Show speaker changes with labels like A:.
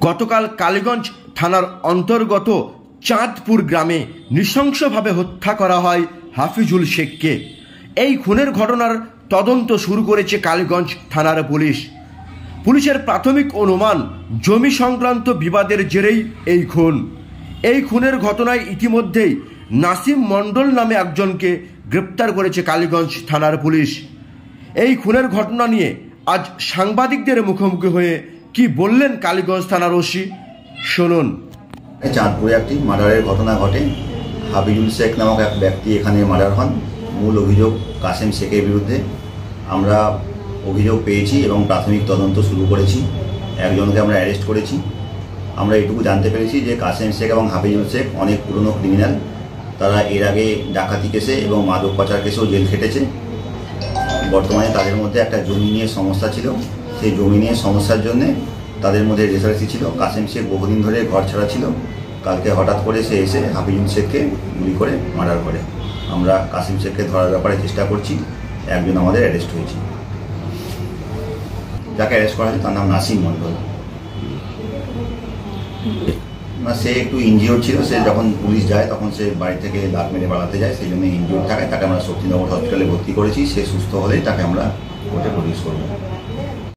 A: গতকাল কালীগঞ্জ থানার অন্তর্গত চাঁদপুর গ্রামে নৃশংসভাবে হত্যা করা হয় হাফিজুল শেখকে। এই খুনের ঘটনার তদন্ত শুরু করেছে কালীগঞ্জ থানার পুলিশ। পুলিশের প্রাথমিক অনুমান জমি সংক্রান্ত বিবাদের জেরেই এই খুন। এই খুনের ঘটনায় ইতিমধ্যেই নাসিম মণ্ডল নামে একজনকে গ্রেপ্তার করেছে কালীগঞ্জ থানার পুলিশ। এই খুনের ঘটনা নিয়ে আজ সাংবাদিকদের মুখোমুখি হয়ে কি বললেন কালীগঞ্জ থানার ওসি, শুনুন।
B: চাঁদপুরে একটি মার্ডারের ঘটনা ঘটে। হাফিজুল শেখ নামক এক ব্যক্তি এখানে মার্ডার হন। মূল অভিযোগ কাসেম শেখের বিরুদ্ধে। আমরা অভিযোগ পেয়েছি এবং প্রাথমিক তদন্ত শুরু করেছি। একজনকে আমরা অ্যারেস্ট করেছি। আমরা এটুকু জানতে পেরেছি যে কাসেম শেখ এবং হাফিজুল শেখ অনেক পুরনো ক্রিমিনাল। তারা এর আগে ডাকাতি কেসে এবং মাদক পাচার কেসেও জেল খেটেছে। বর্তমানে তাদের মধ্যে একটা জমি নিয়ে সমস্যা ছিল। সেই জমি নিয়ে সমস্যার জন্যে তাদের মধ্যে রেসারেসি ছিল। কাসেম শেখ বহুদিন ধরে ঘর ছাড়া ছিল। কালকে হঠাৎ করে সে এসে হাফিজুল শেখকে গুলি করে মার্ডার করে। আমরা কাসেম শেখকে ধরার ব্যাপারে চেষ্টা করছি। একজন আমাদের অ্যারেস্ট হয়েছে। যাকে অ্যারেস্ট করা হয়েছে তার নাম নাসিম মণ্ডল। সে একটু ইনজিওর্ড ছিল। সে যখন পুলিশ যায় তখন সে বাড়ি থেকে লাত মেরে বাড়াতে যায়, সেই জন্য ইনজিওর্ড থাকে। তাকে আমরা শক্তিনগর হসপিটালে ভর্তি করেছি। সে সুস্থ হলেই তাকে আমরা কোর্টে প্রডিউস করবো।